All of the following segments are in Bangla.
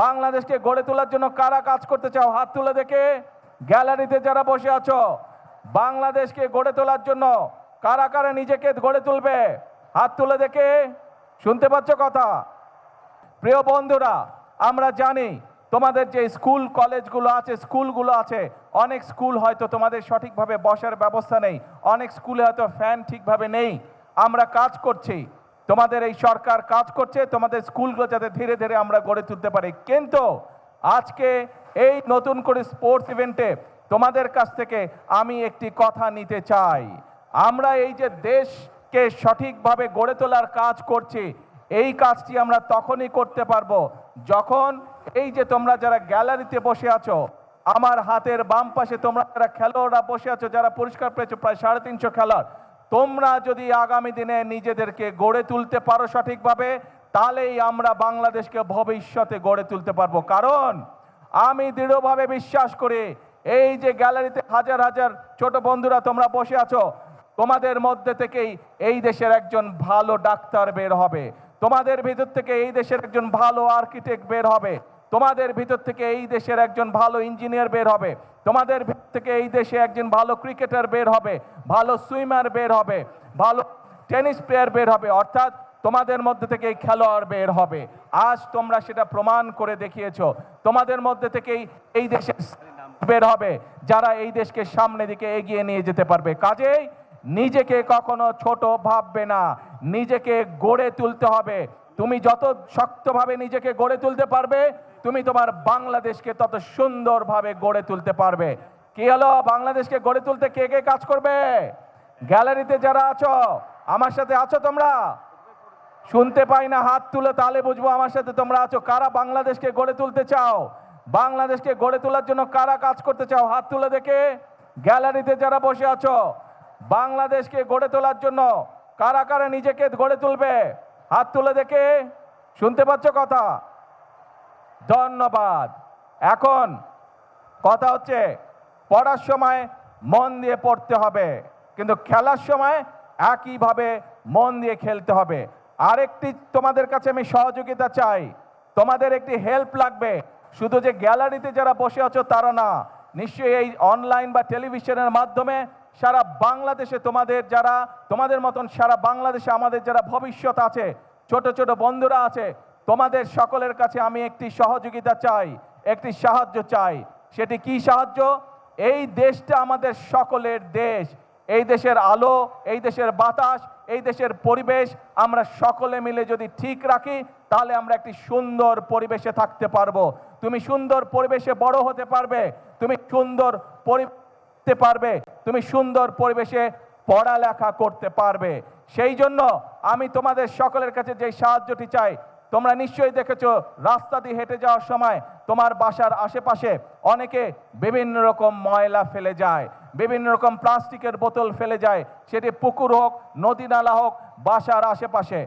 বাংলাদেশকে গড়ে তোলার জন্য কারা কাজ করতে চাও? হাত তুলে দেখে। গ্যালারিতে যারা বসে আছো, বাংলাদেশকে গড়ে তোলার জন্য কারা কারা নিজেকে গড়ে তুলবে? হাত তুলে দেখে। শুনতে পাচ্ছ কথা? প্রিয় বন্ধুরা, আমরা জানি তোমাদের যে স্কুল কলেজগুলো আছে, স্কুলগুলো আছে, অনেক স্কুল হয়তো তোমাদের সঠিকভাবে বসার ব্যবস্থা নেই, অনেক স্কুলে হয়তো ফ্যান ঠিকভাবে নেই। আমরা কাজ করছি, তোমাদের এই সরকার কাজ করছে তোমাদের স্কুলগুলো যাতে ধীরে ধীরে আমরা গড়ে তুলতে পারি। কিন্তু আজকে এই নতুন করে স্পোর্টস ইভেন্টে তোমাদের কাছ থেকে আমি একটি কথা নিতে চাই। আমরা এই যে দেশকে সঠিকভাবে গড়ে তোলার কাজ করছি, এই কাজটি আমরা তখনই করতে পারবো যখন এই যে তোমরা যারা গ্যালারিতে বসে আছো, আমার হাতের বাম পাশে তোমরা যারা খেলোয়াড়রা বসে আছো, যারা পুরস্কার পেয়েছো প্রায় 350 খেলোয়াড়, তোমরা যদি আগামী দিনে নিজেদেরকে গড়ে তুলতে পারো সঠিকভাবে, তাহলেই আমরা বাংলাদেশকে ভবিষ্যতে গড়ে তুলতে পারবো। কারণ আমি দৃঢ়ভাবে বিশ্বাস করি, এই যে গ্যালারিতে হাজার হাজার ছোট বন্ধুরা তোমরা বসে আছো, তোমাদের মধ্যে থেকেই এই দেশের একজন ভালো ডাক্তার বের হবে, তোমাদের ভিতর থেকে এই দেশের একজন ভালো আর্কিটেক্ট বের হবে, তোমাদের ভিতর থেকে এই দেশের একজন ভালো ইঞ্জিনিয়ার বের হবে, তোমাদের ভিতর থেকে এই দেশে একজন ভালো ক্রিকেটার বের হবে, ভালো সুইমার বের হবে, ভালো টেনিস প্লেয়ার বের হবে, অর্থাৎ তোমাদের মধ্যে থেকে এই খেলোয়াড় বের হবে। আজ তোমরা সেটা প্রমাণ করে দেখিয়েছো। তোমাদের মধ্যে থেকেই এই দেশে বের হবে যারা এই দেশকে সামনে দিকে এগিয়ে নিয়ে যেতে পারবে। কাজেই নিজেকে কখনো ছোট ভাববে না, নিজেকে গড়ে তুলতে হবে। তুমি যত শক্তভাবে নিজেকে গড়ে তুলতে পারবে, তুমি তোমার বাংলাদেশকে তত সুন্দরভাবে গড়ে তুলতে পারবে। কি হলো, বাংলাদেশকে গড়ে তুলতে কে কে কাজ করবে? গ্যালারিতে যারা আছো, আমার সাথে আছো তোমরা? শুনতে পাই না, হাত তুলে তাহলে বুঝবো আমার সাথে তোমরা আছো। কারা বাংলাদেশকে গড়ে তুলতে চাও? বাংলাদেশকে গড়ে তোলার জন্য কারা কাজ করতে চাও? হাত তুলে দেখে। গ্যালারিতে যারা বসে আছো, বাংলাদেশকে গড়ে তোলার জন্য কারা কারা নিজেকে গড়ে তুলবে? হাত তুলে দেখে। শুনতে পাচ্ছ কথা? ধন্যবাদ। এখন কথা হচ্ছে, পড়ার সময় মন দিয়ে পড়তে হবে, কিন্তু খেলার সময় একইভাবে মন দিয়ে খেলতে হবে। আরেকটি তোমাদের কাছে আমি সহযোগিতা চাই, তোমাদের একটি হেল্প লাগবে। শুধু যে গ্যালারিতে যারা বসে আছো তারা না, নিশ্চয়ই এই অনলাইন বা টেলিভিশনের মাধ্যমে সারা বাংলাদেশে তোমাদের মতন সারা বাংলাদেশে আমাদের যারা ভবিষ্যৎ আছে, ছোট ছোট বন্ধুরা আছে, তোমাদের সকলের কাছে আমি একটি সহযোগিতা চাই, একটি সাহায্য চাই। সেটি কি সাহায্য? এই দেশটা আমাদের সকলের দেশ। এই দেশের আলো, এই দেশের বাতাস, এই দেশের পরিবেশ আমরা সকলে মিলে যদি ঠিক রাখি, তাহলে আমরা একটি সুন্দর পরিবেশে থাকতে পারবো। তুমি সুন্দর পরিবেশে বড় হতে পারবে, তুমি সুন্দর পারবে, তুমি সুন্দর পরিবেশে পড়ালেখা করতে পারবে। সেই জন্য আমি তোমাদের সকলের কাছে যে সাহায্যটি চাই, তোমরা নিশ্চয়ই দেখেছো রাস্তা দিয়ে হেঁটে যাওয়ার সময় তোমার বাসার আশেপাশে অনেকে বিভিন্ন রকম ময়লা ফেলে যায়, বিভিন্ন রকম প্লাস্টিকের বোতল ফেলে যায়, সেটি পুকুর হোক, নদী নালা হোক, বাসার আশেপাশে।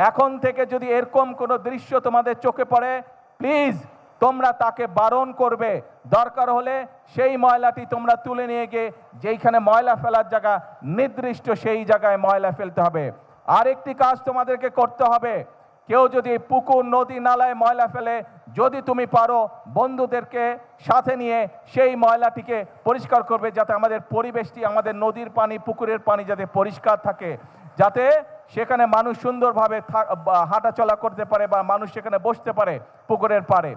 এখন থেকে যদি এরকম কোনো দৃশ্য তোমাদের চোখে পড়ে, প্লিজ তোমরা তাকে বারণ করবে। দরকার হলে সেই ময়লাটি তোমরা তুলে নিয়ে গিয়ে যেইখানে ময়লা ফেলার জায়গা নির্দিষ্ট, সেই জায়গায় ময়লা ফেলতে হবে। আরেকটি কাজ তোমাদেরকে করতে হবে, কেউ যদি পুকুর, নদী নালায় ময়লা ফেলে, যদি তুমি পারো বন্ধুদেরকে সাথে নিয়ে সেই ময়লাটিকে পরিষ্কার করবে, যাতে আমাদের পরিবেশটি, আমাদের নদীর পানি, পুকুরের পানি যাতে পরিষ্কার থাকে, যাতে সেখানে মানুষ সুন্দরভাবে হাঁটাচলা করতে পারে বা মানুষ সেখানে বসতে পারে পুকুরের পাড়ে।